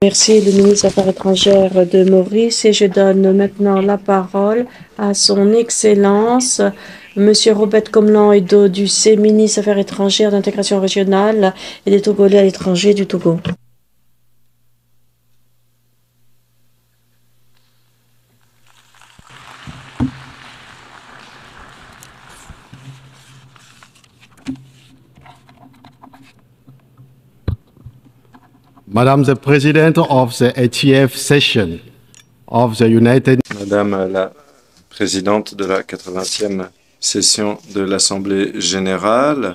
Merci le ministre des Affaires étrangères de Maurice et je donne maintenant la parole à son Excellence, Monsieur Robert Komlan-Edo Ducé, ministre des Affaires étrangères d'intégration régionale et des Togolais à l'étranger du Togo. Madame the President of the 80th session of the United Madame la Présidente de la 80e session de l'Assemblée générale,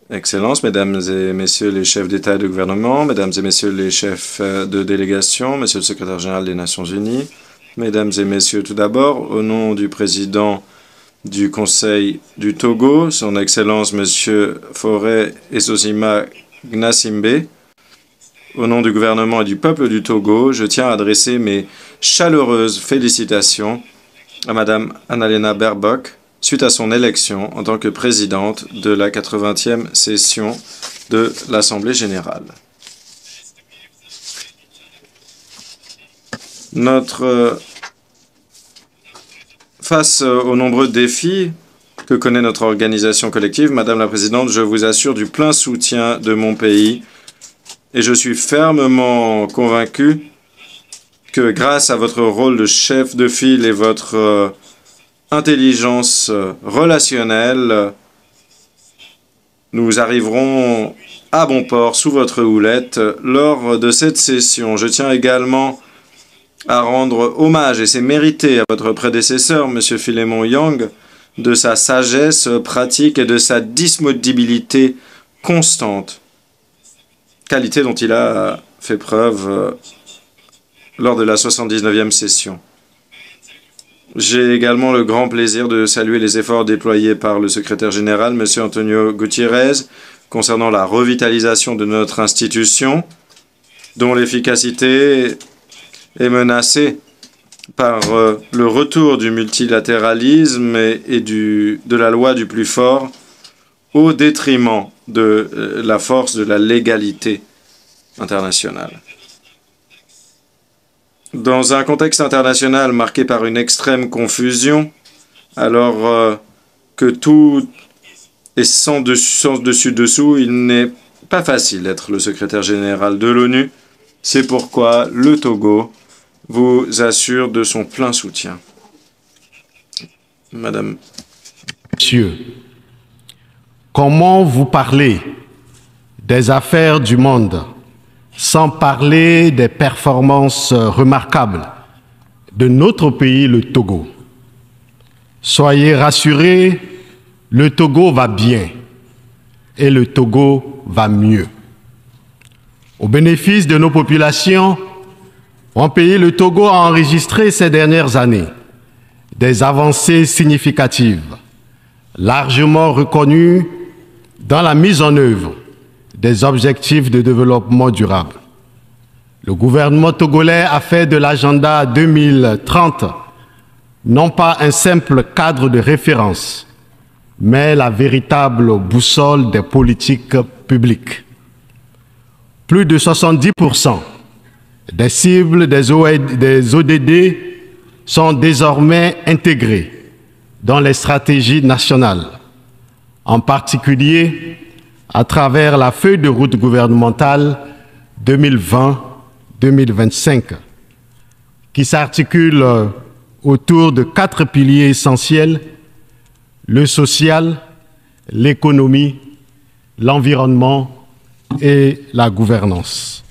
Excellences, Mesdames et Messieurs les chefs d'État et de gouvernement, Mesdames et Messieurs les chefs de délégation, Monsieur le Secrétaire général des Nations Unies, Mesdames et Messieurs, tout d'abord, au nom du Président du Conseil du Togo, Son Excellence Monsieur Faure Essozima Gnassingbé, au nom du gouvernement et du peuple du Togo, je tiens à adresser mes chaleureuses félicitations à Madame Annalena Baerbock suite à son élection en tant que présidente de la 80e session de l'Assemblée générale. Face aux nombreux défis que connaît notre organisation collective, Madame la Présidente, je vous assure du plein soutien de mon pays et je suis fermement convaincu que grâce à votre rôle de chef de file et votre intelligence relationnelle, nous arriverons à bon port sous votre houlette lors de cette session. Je tiens également à rendre hommage, et c'est mérité, à votre prédécesseur, M. Philémon Yang, de sa sagesse pratique et de sa disponibilité constante, qualité dont il a fait preuve lors de la 79e session. J'ai également le grand plaisir de saluer les efforts déployés par le secrétaire général, M. Antonio Gutiérrez, concernant la revitalisation de notre institution, dont l'efficacité est menacée par le retour du multilatéralisme et de la loi du plus fort au détriment de la force de la légalité internationale. Dans un contexte international marqué par une extrême confusion, alors que tout est sans dessus-dessous, il n'est pas facile d'être le secrétaire général de l'ONU. C'est pourquoi le Togo vous assure de son plein soutien. Madame. Monsieur, comment vous parlez des affaires du monde sans parler des performances remarquables de notre pays, le Togo? Soyez rassurés, le Togo va bien et le Togo va mieux. Au bénéfice de nos populations, mon pays, le Togo, a enregistré ces dernières années des avancées significatives, largement reconnues dans la mise en œuvre des objectifs de développement durable. Le gouvernement togolais a fait de l'agenda 2030 non pas un simple cadre de référence, mais la véritable boussole des politiques publiques. Plus de 70% des cibles des ODD sont désormais intégrées dans les stratégies nationales, en particulier à travers la feuille de route gouvernementale 2020-2025, qui s'articule autour de 4 piliers essentiels: le social, l'économie, l'environnement et la gouvernance.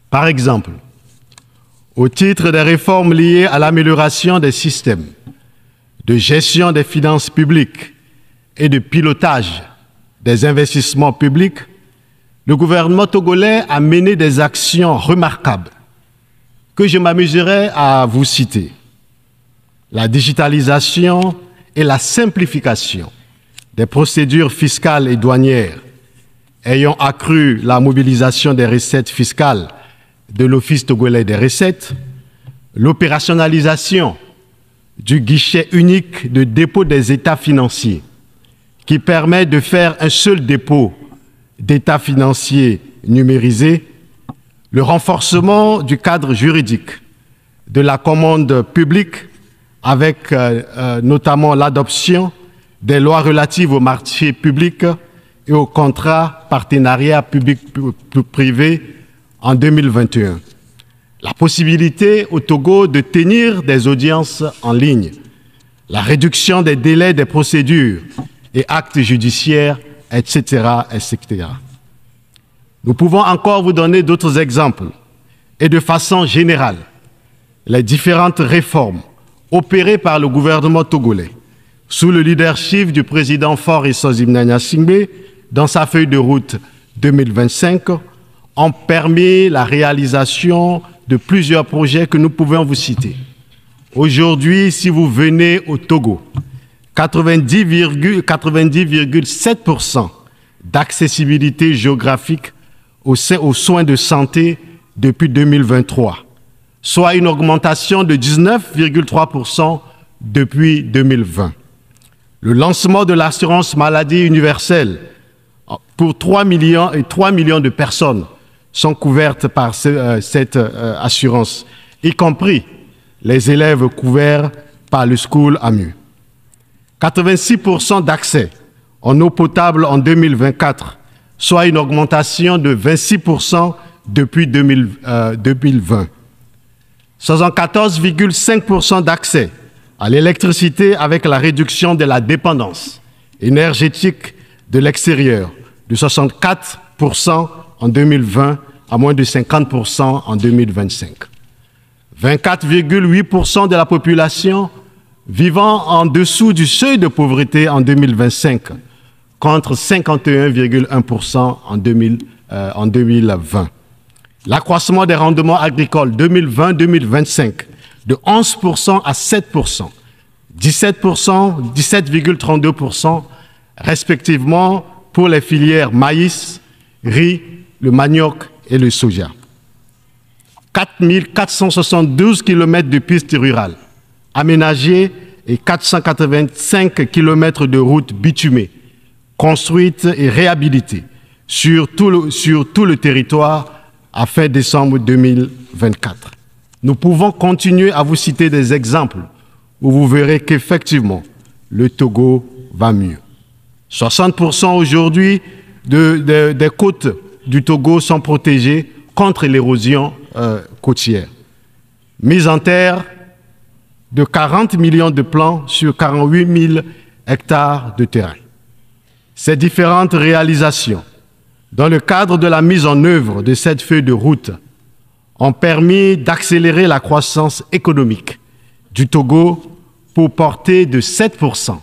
Par exemple, au titre des réformes liées à l'amélioration des systèmes de gestion des finances publiques et de pilotage des investissements publics, le gouvernement togolais a mené des actions remarquables que je m'amuserai à vous citer. La digitalisation et la simplification des procédures fiscales et douanières ayant accru la mobilisation des recettes fiscales de l'Office togolais des recettes, l'opérationnalisation du guichet unique de dépôt des états financiers qui permet de faire un seul dépôt d'état financier numérisé, le renforcement du cadre juridique de la commande publique avec notamment l'adoption des lois relatives aux marchés publics et aux contrats partenariats public-privé en 2021. La possibilité au Togo de tenir des audiences en ligne, la réduction des délais des procédures et actes judiciaires, etc., etc. Nous pouvons encore vous donner d'autres exemples et de façon générale, les différentes réformes opérées par le gouvernement togolais sous le leadership du président Faure Issozimna Gnassingbé dans sa feuille de route 2025 ont permis la réalisation de plusieurs projets que nous pouvons vous citer. Aujourd'hui, si vous venez au Togo, 90,7% d'accessibilité géographique aux soins de santé depuis 2023, soit une augmentation de 19,3% depuis 2020. Le lancement de l'assurance maladie universelle pour 3 millions de personnes sont couvertes par cette assurance, y compris les élèves couverts par le School AMU. 86% d'accès en eau potable en 2024, soit une augmentation de 26% depuis 2020. 74,5% d'accès à l'électricité avec la réduction de la dépendance énergétique de l'extérieur, de 64% en 2020 à moins de 50% en 2025. 24,8% de la population vivant en dessous du seuil de pauvreté en 2025, contre 51,1% en 2020. L'accroissement des rendements agricoles 2020-2025 de 11% à 7%, 17%, 17,32% respectivement pour les filières maïs, riz, le manioc et le soja. 4472 km de pistes rurales aménagées et 485 km de routes bitumées, construites et réhabilitées sur tout le territoire à fin décembre 2024. Nous pouvons continuer à vous citer des exemples où vous verrez qu'effectivement, le Togo va mieux. 60% aujourd'hui des côtes du Togo sont protégées contre l'érosion côtière. Mise en terre de 40 millions de plants sur 48 000 hectares de terrain. Ces différentes réalisations, dans le cadre de la mise en œuvre de cette feuille de route, ont permis d'accélérer la croissance économique du Togo pour porter de 7%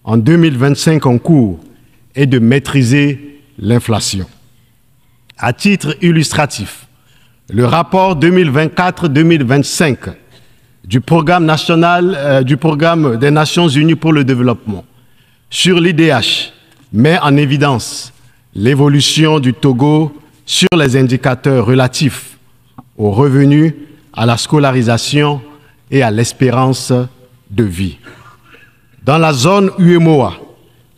en 2025 en cours et de maîtriser l'inflation. À titre illustratif, le rapport 2024-2025 du Programme national du Programme des Nations Unies pour le développement sur l'IDH met en évidence l'évolution du Togo sur les indicateurs relatifs aux revenus, à la scolarisation et à l'espérance de vie. Dans la zone UEMOA,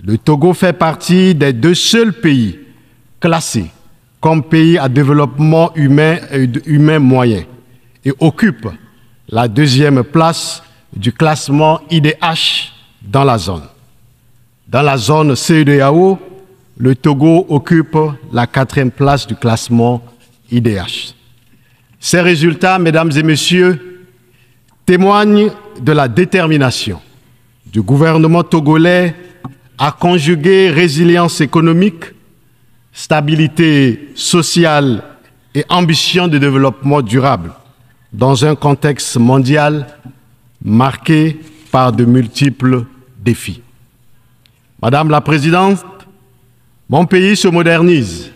le Togo fait partie des 2 seuls pays classés comme pays à développement humain moyen et occupe la 2e place du classement IDH dans la zone. Dans la zone CEDEAO, le Togo occupe la 4e place du classement IDH. Ces résultats, mesdames et messieurs, témoignent de la détermination du gouvernement togolais à conjuguer résilience économique, stabilité sociale et ambition de développement durable dans un contexte mondial marqué par de multiples défis. Madame la Présidente, mon pays se modernise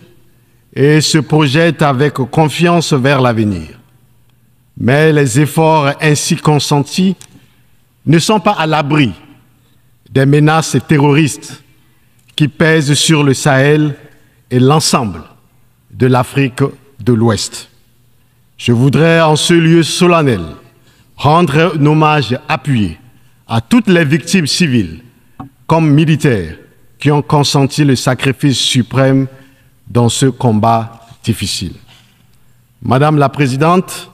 et se projette avec confiance vers l'avenir. Mais les efforts ainsi consentis ne sont pas à l'abri des menaces terroristes qui pèsent sur le Sahel et l'ensemble de l'Afrique de l'Ouest. Je voudrais en ce lieu solennel rendre un hommage appuyé à toutes les victimes civiles comme militaires qui ont consenti le sacrifice suprême dans ce combat difficile. Madame la Présidente,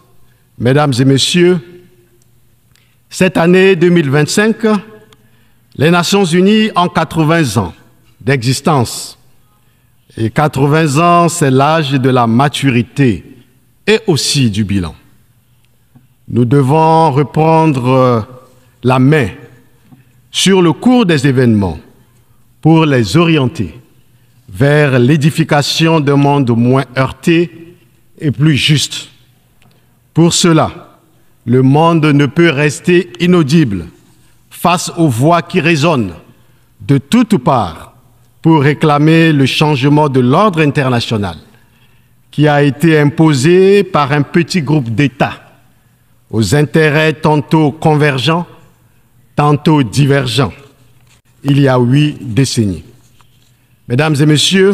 Mesdames et Messieurs, cette année 2025, les Nations Unies ont 80 ans d'existence. Et 80 ans, c'est l'âge de la maturité et aussi du bilan. Nous devons reprendre la main sur le cours des événements pour les orienter vers l'édification d'un monde moins heurté et plus juste. Pour cela, le monde ne peut rester inaudible face aux voix qui résonnent de toutes parts pour réclamer le changement de l'ordre international qui a été imposé par un petit groupe d'États aux intérêts tantôt convergents, tantôt divergents, il y a 8 décennies. Mesdames et Messieurs,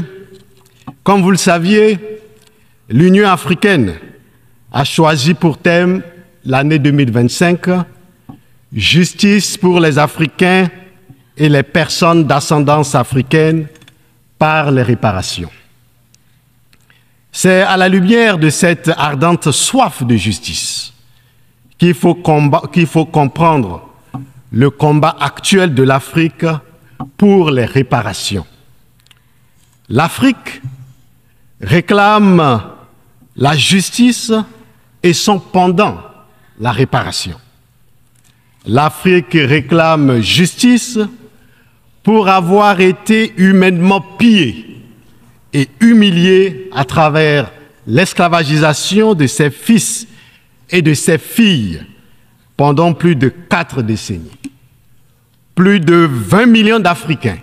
comme vous le saviez, l'Union africaine a choisi pour thème l'année 2025 « Justice pour les Africains et les personnes d'ascendance africaine par les réparations ». C'est à la lumière de cette ardente soif de justice qu'il faut comprendre le combat actuel de l'Afrique pour les réparations. L'Afrique réclame la justice et son pendant, la réparation. L'Afrique réclame justice pour avoir été humainement pillée et humiliée à travers l'esclavagisation de ses fils et de ses filles pendant plus de 4 décennies. Plus de 20 millions d'Africains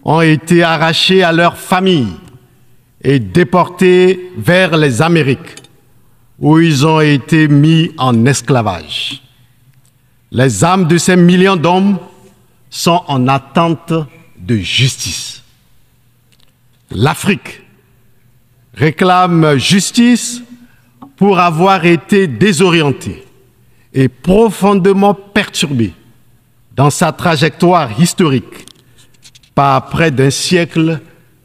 ont été arrachés à leurs familles et déportés vers les Amériques, où ils ont été mis en esclavage. Les âmes de ces millions d'hommes sont en attente de justice. L'Afrique réclame justice pour avoir été désorientée et profondément perturbée dans sa trajectoire historique par près d'un siècle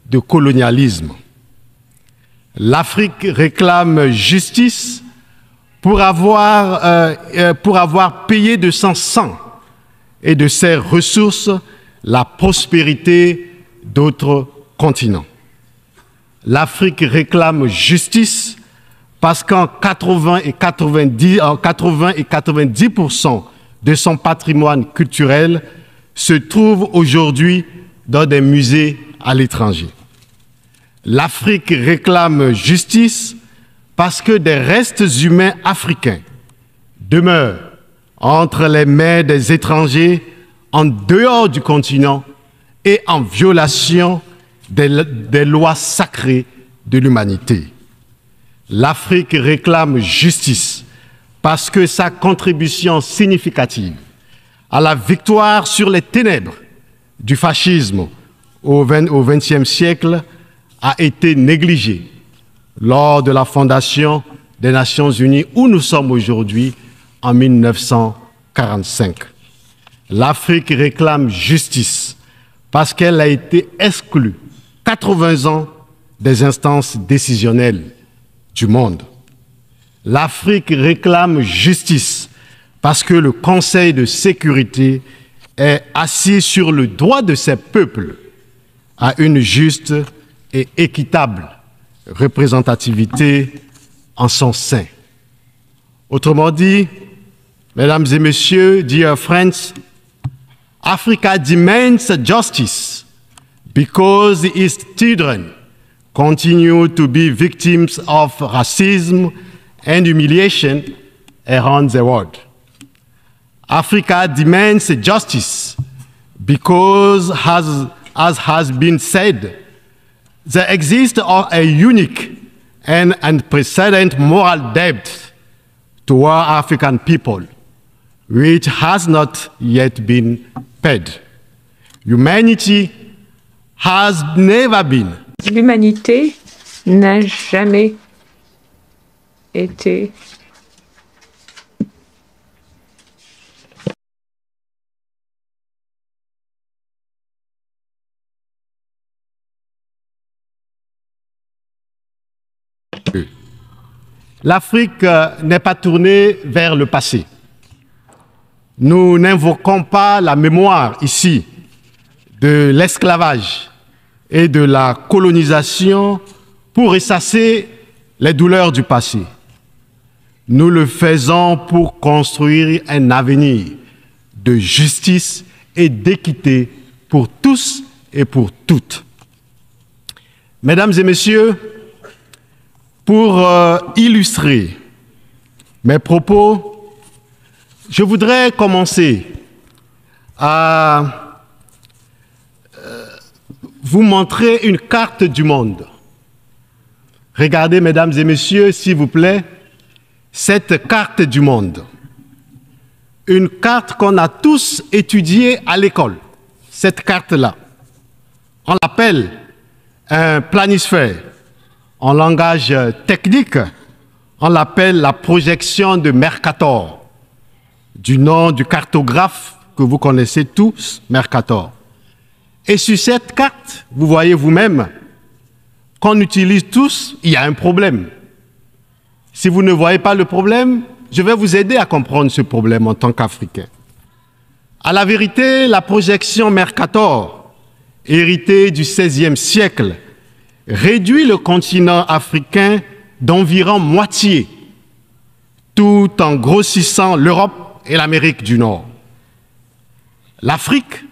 de colonialisme. L'Afrique réclame justice pour avoir payé de son sang et de ses ressources la prospérité d'autres continents. L'Afrique réclame justice parce qu'en 80 et 90% de son patrimoine culturel se trouve aujourd'hui dans des musées à l'étranger. L'Afrique réclame justice parce que des restes humains africains demeurent entre les mains des étrangers en dehors du continent et en violation des lois sacrées de l'humanité. L'Afrique réclame justice parce que sa contribution significative à la victoire sur les ténèbres du fascisme au XXe siècle a été négligée lors de la fondation des Nations Unies où nous sommes aujourd'hui en 1945. L'Afrique réclame justice parce qu'elle a été exclue 80 ans des instances décisionnelles du monde. L'Afrique réclame justice parce que le Conseil de sécurité est assis sur le droit de ses peuples à une juste et équitable représentativité en son sein. Autrement dit, mesdames et messieurs, dear friends, Africa demands justice because its children continue to be victims of racism and humiliation around the world. Africa demands justice because, as has been said, there exists a unique and unprecedented moral debt toward African people, which has not yet been paid. Humanity has never been. L'humanité n'a jamais été l'Afrique n'est pas tournée vers le passé. Nous n'invoquons pas la mémoire ici de l'esclavage et de la colonisation pour ressasser les douleurs du passé. Nous le faisons pour construire un avenir de justice et d'équité pour tous et pour toutes. Mesdames et messieurs, pour illustrer mes propos, je voudrais commencer à vous montrer une carte du monde. Regardez, mesdames et messieurs, s'il vous plaît, cette carte du monde. Une carte qu'on a tous étudiée à l'école. Cette carte-là. On l'appelle un planisphère. En langage technique, on l'appelle la projection de Mercator, du nom du cartographe que vous connaissez tous, Mercator. Et sur cette carte, vous voyez vous-même qu'on utilise tous, il y a un problème. Si vous ne voyez pas le problème, je vais vous aider à comprendre ce problème en tant qu'Africain. À la vérité, la projection Mercator, héritée du XVIe siècle, réduit le continent africain d'environ moitié, tout en grossissant l'Europe et l'Amérique du Nord. L'Afrique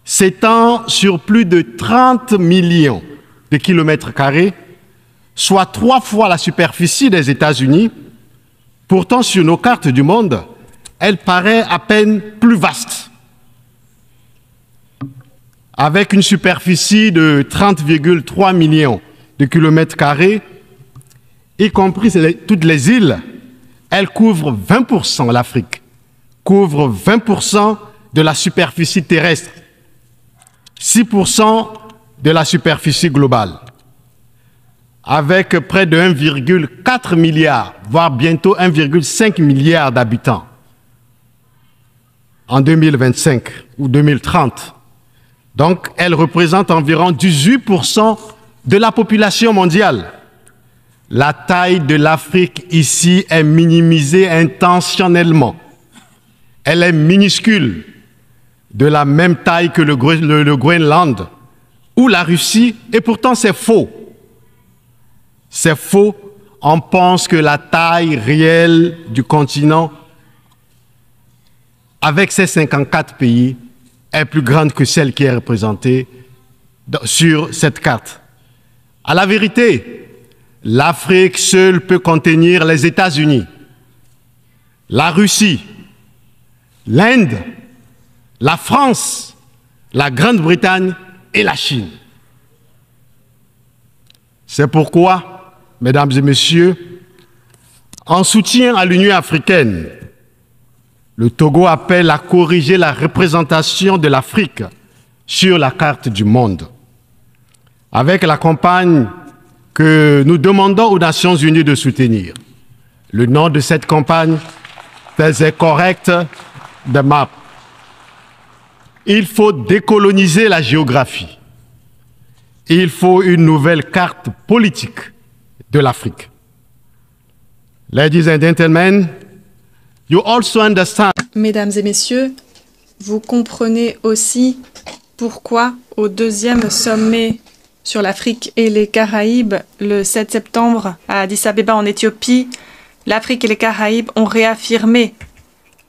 s'étend sur plus de 30 millions de kilomètres carrés, soit 3 fois la superficie des États-Unis. Pourtant, sur nos cartes du monde, elle paraît à peine plus vaste. Avec une superficie de 30,3 millions de kilomètres carrés, y compris toutes les îles, elle couvre 20%, l'Afrique, couvre 20% de la superficie terrestre, 6% de la superficie globale. Avec près de 1,4 milliard, voire bientôt 1,5 milliard d'habitants en 2025 ou 2030. Donc, elle représente environ 18% de la population mondiale. La taille de l'Afrique ici est minimisée intentionnellement. Elle est minuscule, de la même taille que le Groenland ou la Russie, et pourtant c'est faux. C'est faux. On pense que la taille réelle du continent, avec ses 54 pays, est plus grande que celle qui est représentée sur cette carte. À la vérité, l'Afrique seule peut contenir les États-Unis, la Russie, l'Inde, la France, la Grande-Bretagne et la Chine. C'est pourquoi, mesdames et messieurs, en soutien à l'Union africaine, le Togo appelle à corriger la représentation de l'Afrique sur la carte du monde. Avec la campagne que nous demandons aux Nations Unies de soutenir. Le nom de cette campagne faisait correct the map. Il faut décoloniser la géographie. Il faut une nouvelle carte politique de l'Afrique. Ladies and gentlemen, you also understand. Mesdames et messieurs, vous comprenez aussi pourquoi au deuxième sommet sur l'Afrique et les Caraïbes, le 7 septembre à Addis Abeba en Éthiopie, l'Afrique et les Caraïbes ont réaffirmé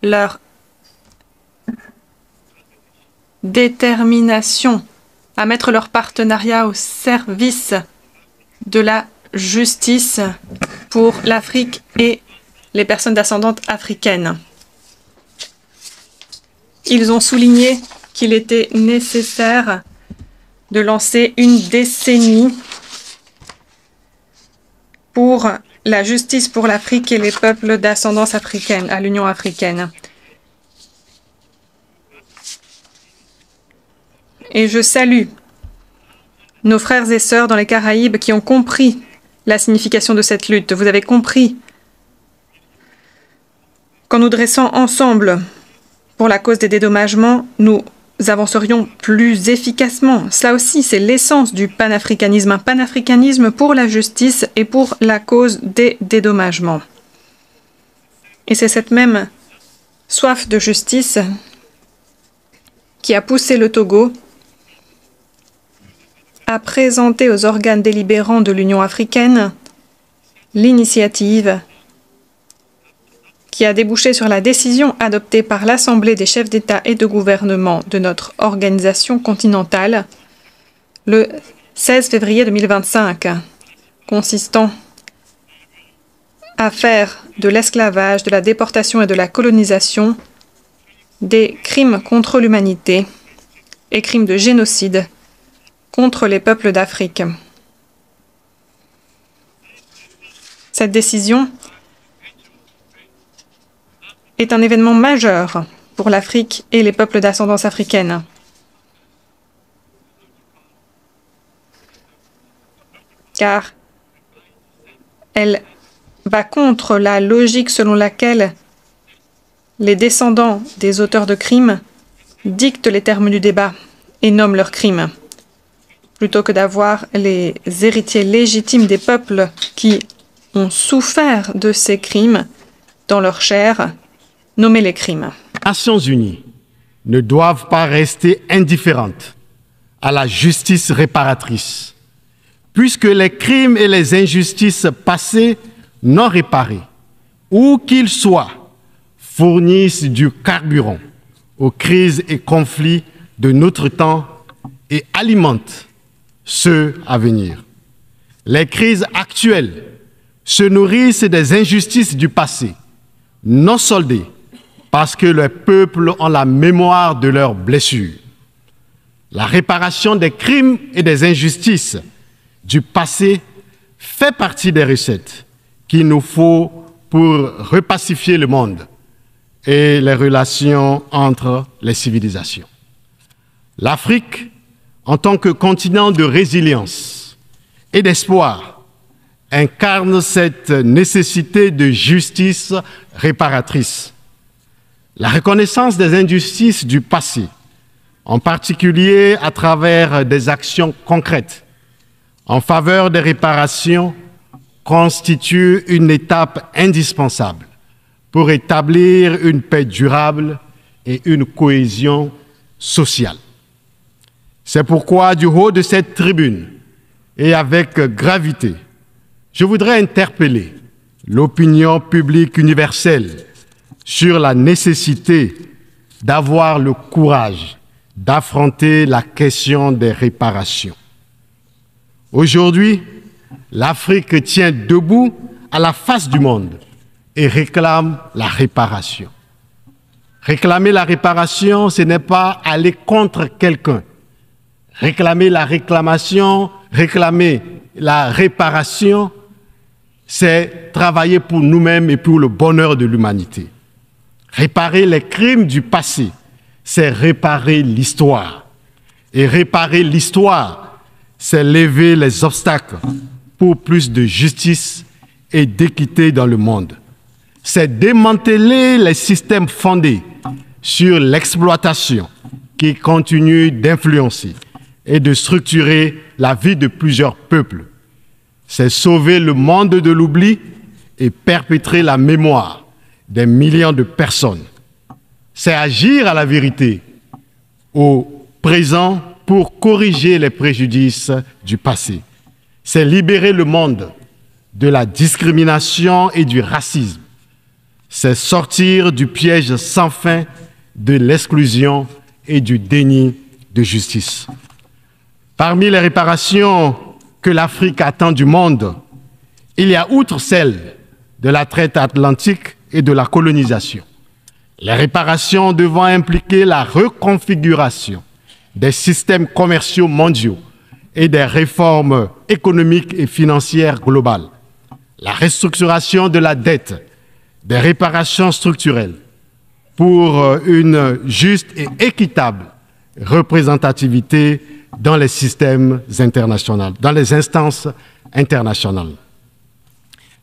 leur détermination à mettre leur partenariat au service de la justice pour l'Afrique et les personnes descendantes africaines. Ils ont souligné qu'il était nécessaire de lancer une décennie pour la justice pour l'Afrique et les peuples d'ascendance africaine à l'Union africaine. Et je salue nos frères et sœurs dans les Caraïbes qui ont compris la signification de cette lutte. Vous avez compris qu'en nous dressant ensemble pour la cause des dédommagements, nous avancerions plus efficacement. Cela aussi, c'est l'essence du panafricanisme, un panafricanisme pour la justice et pour la cause des dédommagements. Et c'est cette même soif de justice qui a poussé le Togo à présenter aux organes délibérants de l'Union africaine l'initiative qui a débouché sur la décision adoptée par l'Assemblée des chefs d'État et de gouvernement de notre organisation continentale le 16 février 2025, consistant à faire de l'esclavage, de la déportation et de la colonisation des crimes contre l'humanité et crimes de génocide contre les peuples d'Afrique. Cette décision est un événement majeur pour l'Afrique et les peuples d'ascendance africaine. Car elle va contre la logique selon laquelle les descendants des auteurs de crimes dictent les termes du débat et nomment leurs crimes, plutôt que d'avoir les héritiers légitimes des peuples qui ont souffert de ces crimes dans leur chair, nommer les crimes. Les Nations Unies ne doivent pas rester indifférentes à la justice réparatrice, puisque les crimes et les injustices passées non réparés, où qu'ils soient, fournissent du carburant aux crises et conflits de notre temps et alimentent ceux à venir. Les crises actuelles se nourrissent des injustices du passé, non soldées, parce que les peuples ont la mémoire de leurs blessures. La réparation des crimes et des injustices du passé fait partie des recettes qu'il nous faut pour repacifier le monde et les relations entre les civilisations. L'Afrique, en tant que continent de résilience et d'espoir, incarne cette nécessité de justice réparatrice. La reconnaissance des injustices du passé, en particulier à travers des actions concrètes en faveur des réparations, constitue une étape indispensable pour établir une paix durable et une cohésion sociale. C'est pourquoi, du haut de cette tribune et avec gravité, je voudrais interpeller l'opinion publique universelle sur la nécessité d'avoir le courage d'affronter la question des réparations. Aujourd'hui, l'Afrique tient debout à la face du monde et réclame la réparation. Réclamer la réparation, ce n'est pas aller contre quelqu'un. Réclamer la réparation, c'est travailler pour nous-mêmes et pour le bonheur de l'humanité. Réparer les crimes du passé, c'est réparer l'histoire. Et réparer l'histoire, c'est lever les obstacles pour plus de justice et d'équité dans le monde. C'est démanteler les systèmes fondés sur l'exploitation qui continuent d'influencer et de structurer la vie de plusieurs peuples. C'est sauver le monde de l'oubli et perpétrer la mémoire des millions de personnes. C'est agir à la vérité au présent pour corriger les préjudices du passé. C'est libérer le monde de la discrimination et du racisme. C'est sortir du piège sans fin de l'exclusion et du déni de justice. Parmi les réparations que l'Afrique attend du monde, il y a, outre celle de la traite atlantique et de la colonisation, les réparations devant impliquer la reconfiguration des systèmes commerciaux mondiaux et des réformes économiques et financières globales, la restructuration de la dette, des réparations structurelles pour une juste et équitable représentativité dans les systèmes internationaux, dans les instances internationales.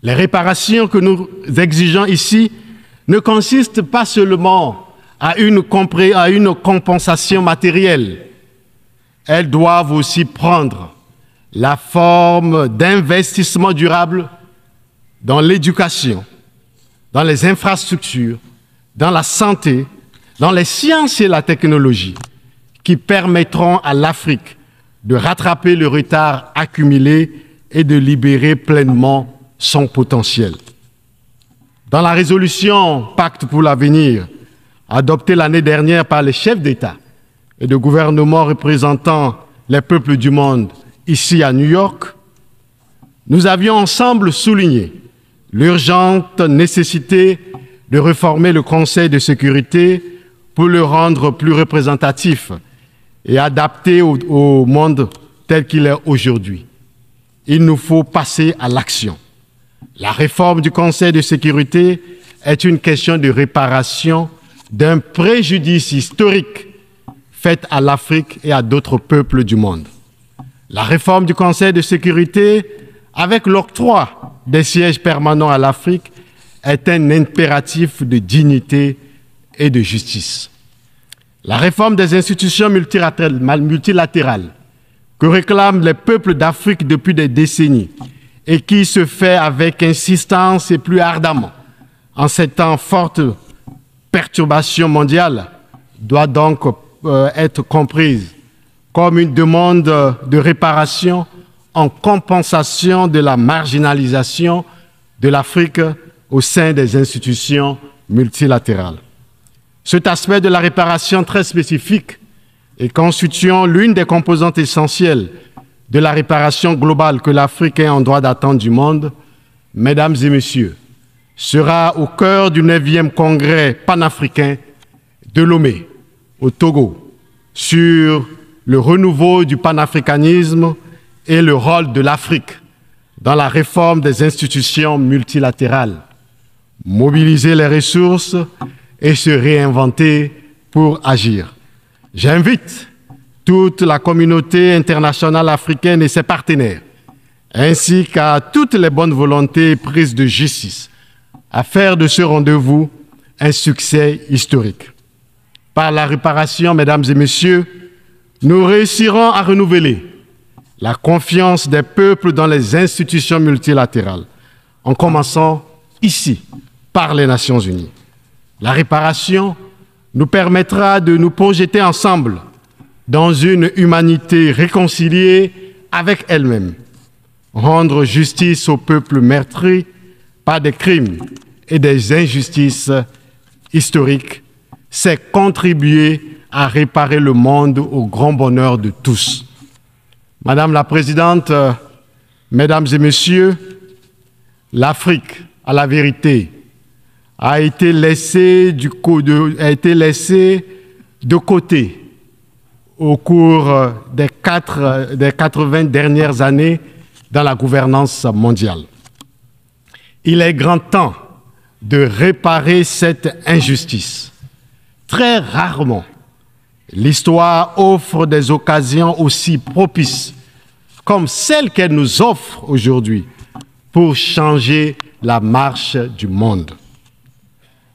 Les réparations que nous exigeons ici ne consistent pas seulement à une compensation matérielle. Elles doivent aussi prendre la forme d'investissements durables dans l'éducation, dans les infrastructures, dans la santé, dans les sciences et la technologie, qui permettront à l'Afrique de rattraper le retard accumulé et de libérer pleinement son potentiel. Dans la résolution Pacte pour l'avenir, adoptée l'année dernière par les chefs d'État et de gouvernement représentant les peuples du monde ici à New York, nous avions ensemble souligné l'urgente nécessité de réformer le Conseil de sécurité pour le rendre plus représentatif et adapté au monde tel qu'il est aujourd'hui. Il nous faut passer à l'action. La réforme du Conseil de sécurité est une question de réparation d'un préjudice historique fait à l'Afrique et à d'autres peuples du monde. La réforme du Conseil de sécurité, avec l'octroi des sièges permanents à l'Afrique, est un impératif de dignité et de justice. La réforme des institutions multilatérales que réclament les peuples d'Afrique depuis des décennies et qui se fait avec insistance et plus ardemment en ces temps fortes perturbations mondiales doit donc être comprise comme une demande de réparation en compensation de la marginalisation de l'Afrique au sein des institutions multilatérales. Cet aspect de la réparation très spécifique et constituant l'une des composantes essentielles de la réparation globale que l'Afrique est en droit d'attendre du monde, mesdames et messieurs, sera au cœur du 9e congrès panafricain de Lomé, au Togo, sur le renouveau du panafricanisme et le rôle de l'Afrique dans la réforme des institutions multilatérales, mobiliser les ressources et se réinventer pour agir. J'invite toute la communauté internationale africaine et ses partenaires, ainsi qu'à toutes les bonnes volontés prises de justice, à faire de ce rendez-vous un succès historique. Par la réparation, mesdames et messieurs, nous réussirons à renouveler la confiance des peuples dans les institutions multilatérales, en commençant ici, par les Nations Unies. La réparation nous permettra de nous projeter ensemble dans une humanité réconciliée avec elle-même, rendre justice aux peuples meurtris par des crimes et des injustices historiques, c'est contribuer à réparer le monde au grand bonheur de tous. Madame la Présidente, Mesdames et Messieurs, l'Afrique, à la vérité, a été laissée de côté au cours des 80 dernières années dans la gouvernance mondiale. Il est grand temps de réparer cette injustice. Très rarement, l'histoire offre des occasions aussi propices comme celle qu'elle nous offre aujourd'hui pour changer la marche du monde.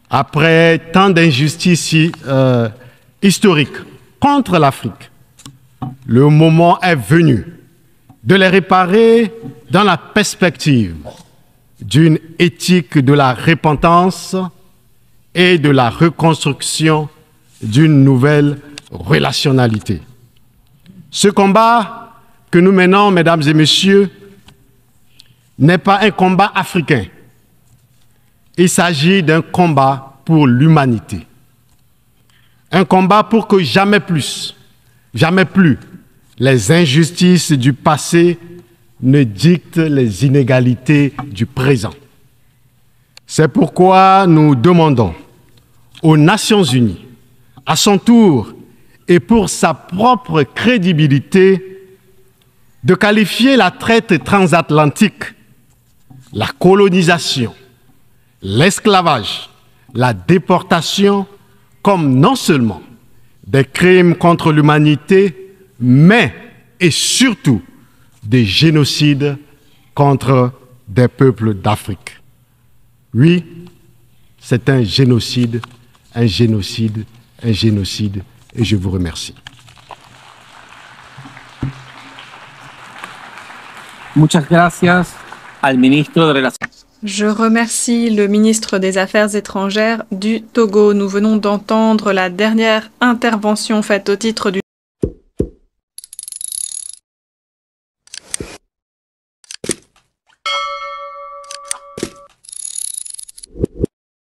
Après tant d'injustices historiques contre l'Afrique, le moment est venu de les réparer dans la perspective d'une éthique de la repentance et de la reconstruction d'une nouvelle relationnalité. Ce combat que nous menons, mesdames et messieurs, n'est pas un combat africain. Il s'agit d'un combat pour l'humanité. Un combat pour que jamais plus, les injustices du passé ne dictent les inégalités du présent. C'est pourquoi nous demandons aux Nations Unies, à son tour et pour sa propre crédibilité, de qualifier la traite transatlantique, la colonisation, l'esclavage, la déportation comme non seulement des crimes contre l'humanité, mais et surtout des génocides contre des peuples d'Afrique. Oui, c'est un génocide un génocide, et je vous remercie. Muchas gracias al ministro de Relaciones. Je remercie le ministre des Affaires étrangères du Togo. Nous venons d'entendre la dernière intervention faite au titre du